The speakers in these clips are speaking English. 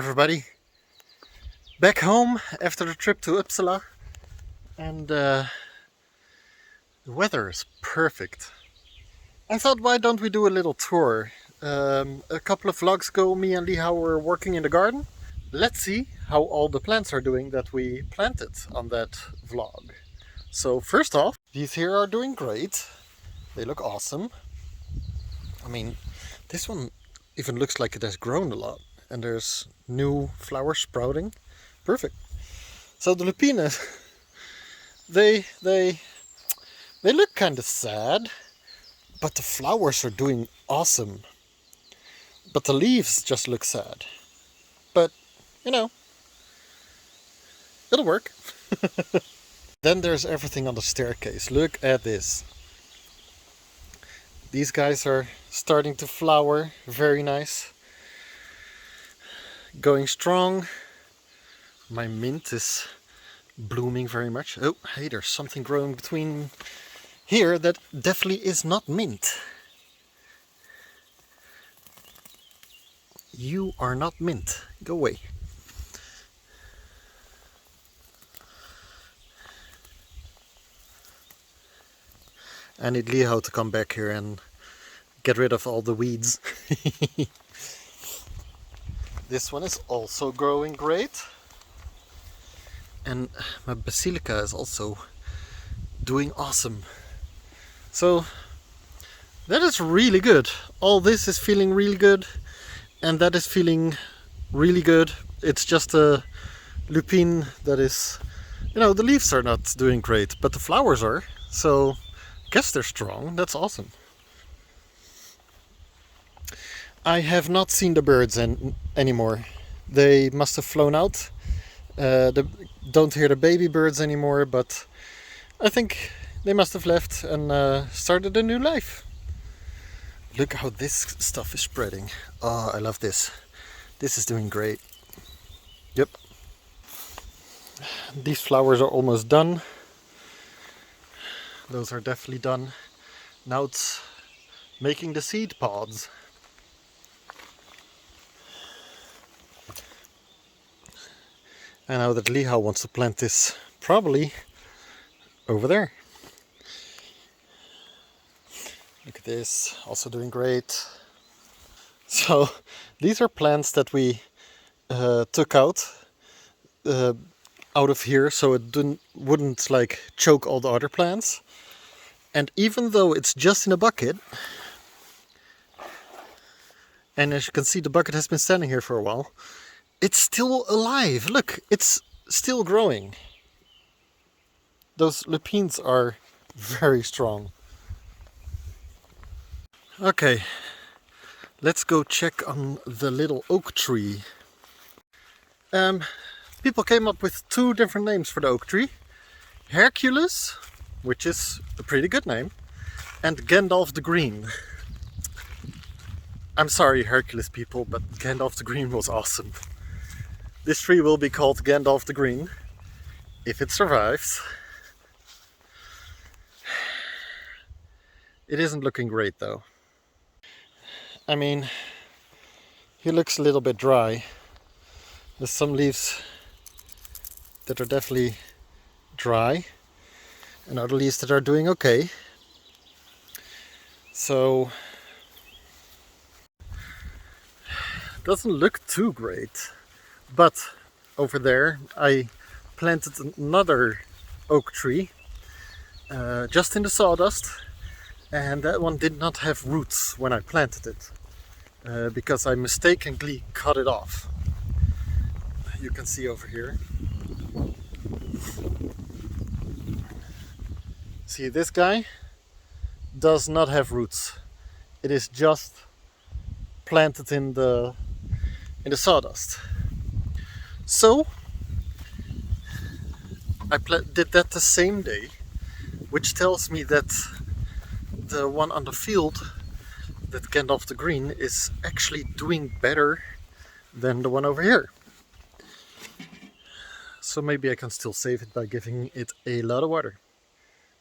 everybody. Back home after the trip to Uppsala, and the weather is perfect. I thought, why don't we do a little tour? A couple of vlogs ago, me and Liha were working in the garden. Let's see how all the plants are doing that we planted on that vlog. So first off, these here are doing great. They look awesome. I mean, this one even looks like it has grown a lot, and there's new flowers sprouting. Perfect. So the lupines, they look kind of sad, but the flowers are doing awesome. But the leaves just look sad. But you know, it'll work. Then there's everything on the staircase. Look at this. These guys are starting to flower. Very nice. Going strong. My mint is blooming very much. Oh, hey, there's something growing between here that definitely is not mint. You are not mint. Go away. I need Liho to come back here and get rid of all the weeds. This one is also growing great. And my basilica is also doing awesome. So that is really good. All this is feeling really good, and that is feeling really good. It's just a lupine that is, the leaves are not doing great, but the flowers are. So I guess they're strong. That's awesome. I have not seen the birds anymore. They must have flown out. Don't hear the baby birds anymore, but I think they must have left and started a new life. Look how this stuff is spreading. Oh, I love this. This is doing great. Yep. These flowers are almost done. Those are definitely done. Now it's making the seed pods. And now that Liha wants to plant this probably over there. Look at this, also doing great. So these are plants that we took out of here, so it wouldn't like choke all the other plants. And even though it's just in a bucket, and as you can see, the bucket has been standing here for a while, it's still alive. Look, it's still growing. Those lupines are very strong. Okay, let's go check on the little oak tree. People came up with two different names for the oak tree. Hercules, which is a pretty good name, and Gandalf the Green. I'm sorry, Hercules people, but Gandalf the Green was awesome. This tree will be called Gandalf the Green, if it survives. It isn't looking great though. I mean, he looks a little bit dry. There's some leaves that are definitely dry, and other leaves that are doing okay. So, doesn't look too great. But over there I planted another oak tree just in the sawdust, and that one did not have roots when I planted it because I mistakenly cut it off. You can see over here. See, this guy does not have roots. It is just planted in the sawdust. So I did that the same day, which tells me that the one on the field, that Gandalf the Green, is actually doing better than the one over here. So maybe I can still save it by giving it a lot of water.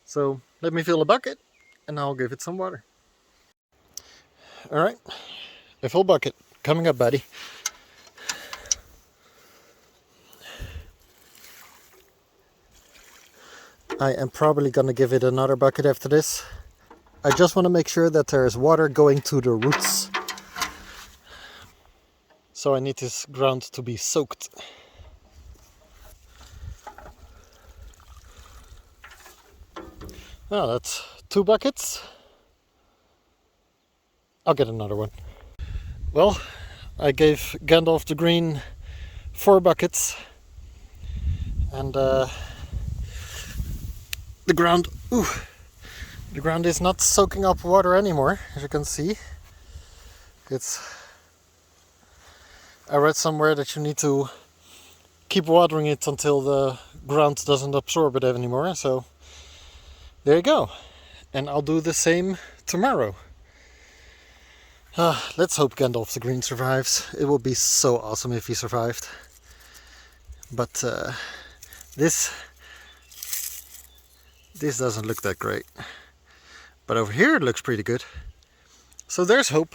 So let me fill a bucket and I'll give it some water. Alright, a full bucket coming up, buddy. I am probably gonna give it another bucket after this. I just want to make sure that there's water going to the roots. So I need this ground to be soaked. Now that's 2 buckets. I'll get another one. Well, I gave Gandalf the Green 4 buckets. And the ground is not soaking up water anymore, as you can see. I read somewhere that you need to keep watering it until the ground doesn't absorb it anymore, so there you go. And I'll do the same tomorrow. Let's hope Gandalf the Green survives. It would be so awesome if he survived. But this doesn't look that great. But over here it looks pretty good. So there's hope.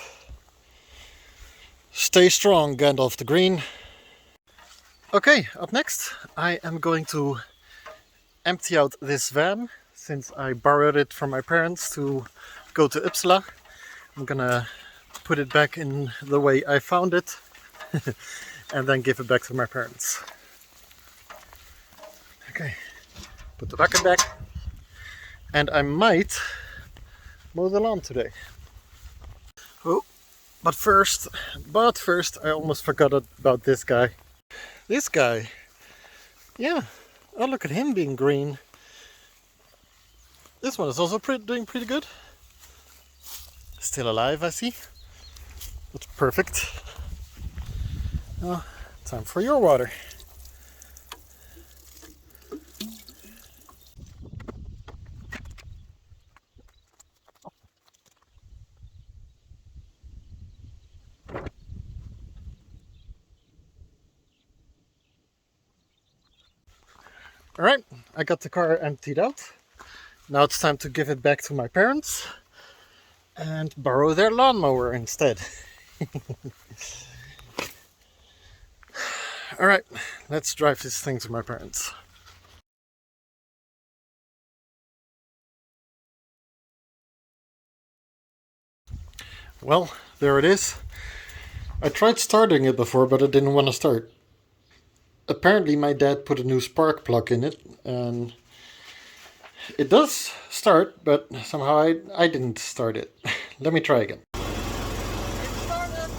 Stay strong, Gandalf the Green. Okay, up next I am going to empty out this van, since I borrowed it from my parents to go to Uppsala. I'm gonna put it back in the way I found it and then give it back to my parents. Okay, put the bucket back, and I might mow the lawn today. Oh, but first I almost forgot about this guy. This guy, yeah, oh, look at him being green. This one is also doing pretty good. Still alive, I see. That's perfect. Oh, time for your water. Alright, I got the car emptied out. Now it's time to give it back to my parents and borrow their lawnmower instead. Alright, let's drive this thing to my parents. Well, there it is. I tried starting it before, but it didn't want to start. Apparently my dad put a new spark plug in it, and it does start, but somehow I didn't start it. Let me try again. It started.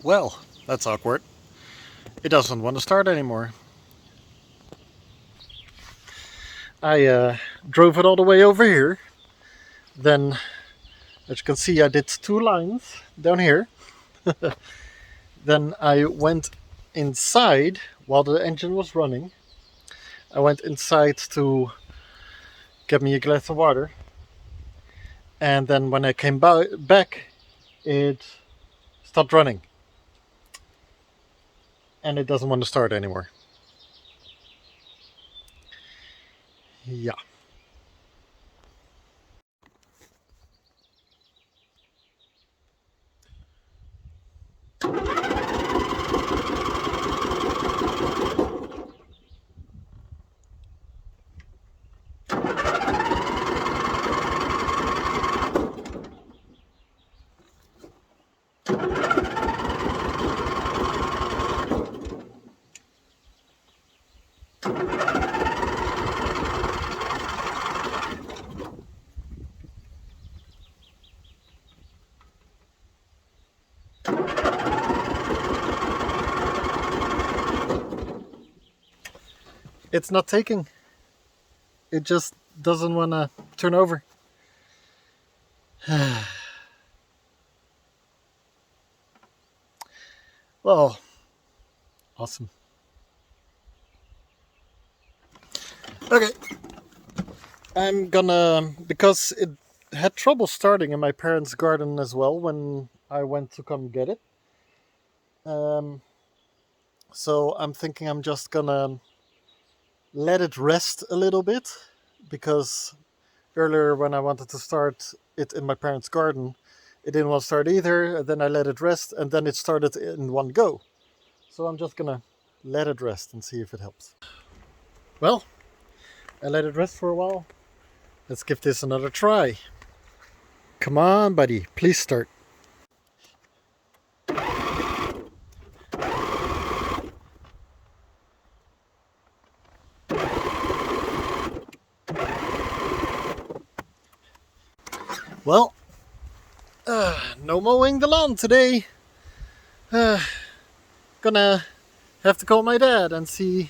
Well, that's awkward. It doesn't want to start anymore. I drove it all the way over here. Then, as you can see, I did 2 lines down here. Then I went inside while the engine was running. I went inside to get me a glass of water. And then when I came back, it stopped running. And it doesn't want to start anymore. Yeah. It's not taking. It just doesn't want to turn over. Well, awesome. Okay. I'm gonna, because it had trouble starting in my parents' garden as well when I went to come get it. So I'm thinking I'm just gonna let it rest a little bit, because earlier when I wanted to start it in my parents' garden, it didn't want to start either, and then I let it rest, and then it started in one go. So I'm just gonna let it rest and see if it helps. Well, I let it rest for a while. Let's give this another try. Come on, buddy, please start. Well, no mowing the lawn today. Gonna have to call my dad and see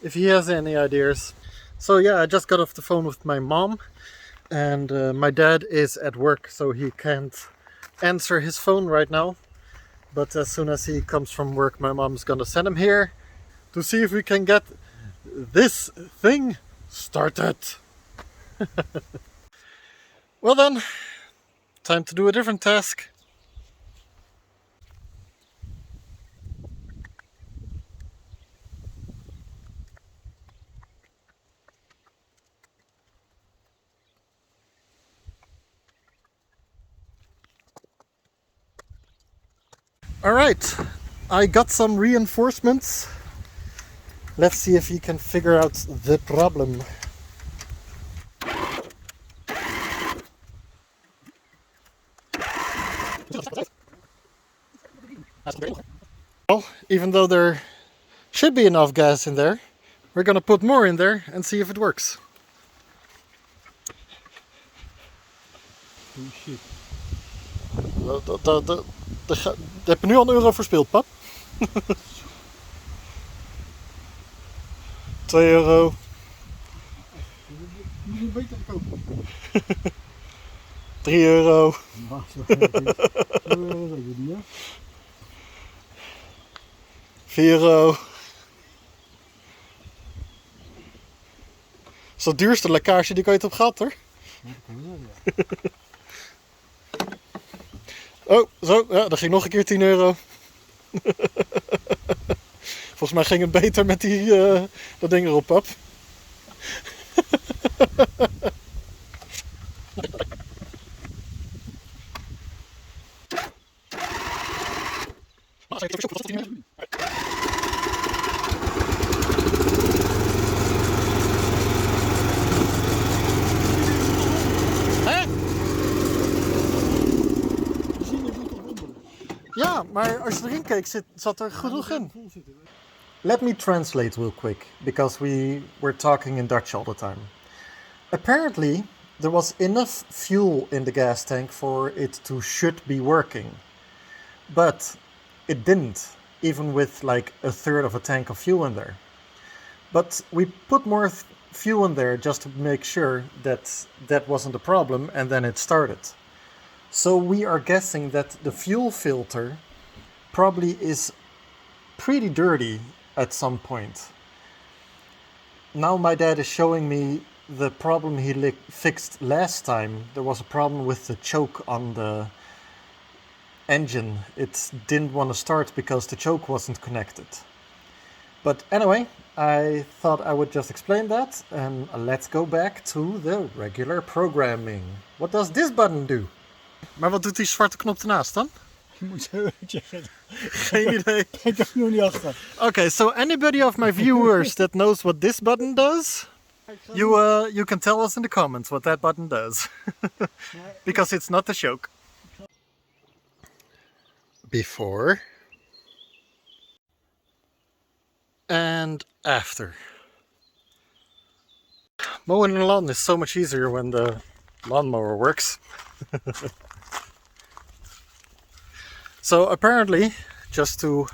if he has any ideas. So yeah, I just got off the phone with my mom, and my dad is at work, so he can't answer his phone right now. But as soon as he comes from work, my mom's gonna send him here to see if we can get this thing started. Well then, time to do a different task. Alright, I got some reinforcements. Let's see if he can figure out the problem. Well, even though there should be enough gas in there, we're gonna put more in there and see if it works. Oh shit. Heb je nu al een euro verspeeld, pap? 2 euro. Je moet beter kopen. 3 euro. Nou, zo weet je niet, hè? 4 euro. Dat is de duurste lekkage die ik ooit heb gehad, hoor. Ja, dat kan wel, ja. Oh, zo, ja, dat ging nog een keer 10 euro. Volgens mij ging het beter met dat ding erop, pap. Ja, maar als je erin keek, zat er genoeg in. Let me translate real quick, because we were talking in Dutch all the time. Apparently, there was enough fuel in the gas tank for it to should be working. But it didn't, even with like a third of a tank of fuel in there. But we put more fuel in there just to make sure that that wasn't a problem, and then it started. So we are guessing that the fuel filter probably is pretty dirty at some point. Now my dad is showing me the problem he fixed last time. There was a problem with the choke on the engine. It didn't want to start because the choke wasn't connected. But anyway, I thought I would just explain that, and let's go back to the regular programming. What does this button do? Maar wat doet die zwarte knop ernaast dan? Je moet zo checken. Geen idee. Ik heb nog niet achter. Okay, so anybody of my viewers that knows what this button does, you can tell us in the comments what that button does. Because it's not a joke. Before and after. Mowing the lawn is so much easier when the lawnmower works. So apparently, just to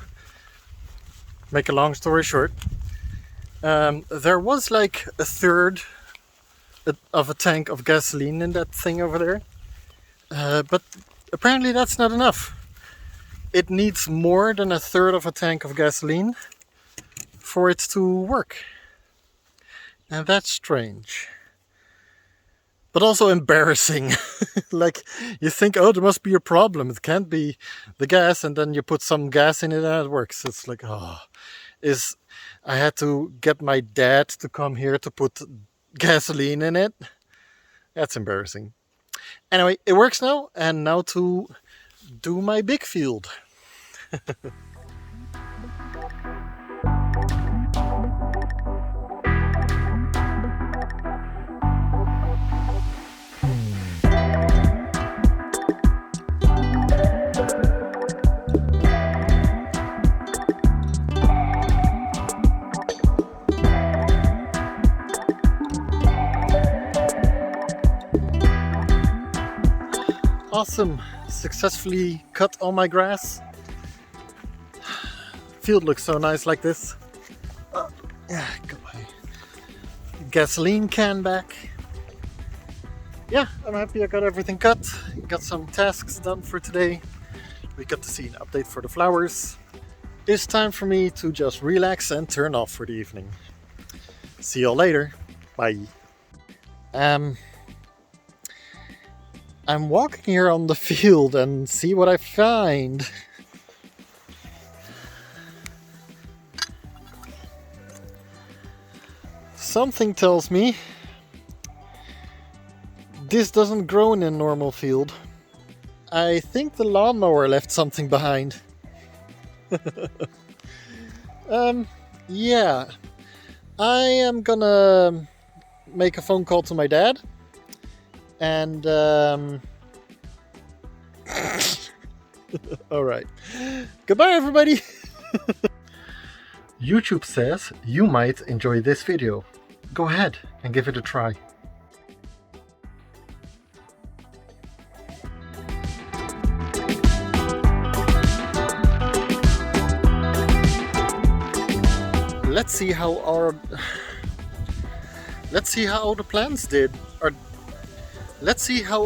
make a long story short, there was like a third of a tank of gasoline in that thing over there. But apparently that's not enough. It needs more than a third of a tank of gasoline for it to work. And that's strange. But also embarrassing. Like, you think, oh, there must be a problem. It can't be the gas, and then you put some gas in it and it works. It's like, oh, I had to get my dad to come here to put gasoline in it. That's embarrassing. Anyway, it works now, and now to do my big field. Awesome, successfully cut all my grass. Field looks so nice like this. Yeah, got my gasoline can back. Yeah, I'm happy I got everything cut. Got some tasks done for today. We got to see an update for the flowers. It's time for me to just relax and turn off for the evening. See y'all later. Bye. I'm walking here on the field and see what I find. Something tells me this doesn't grow in a normal field. I think the lawnmower left something behind. Yeah. I am gonna make a phone call to my dad. And all right. Goodbye, everybody. YouTube says you might enjoy this video. Go ahead and give it a try. Let's see how the plants did. Let's see how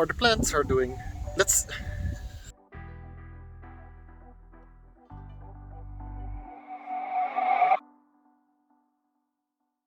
the plants are doing.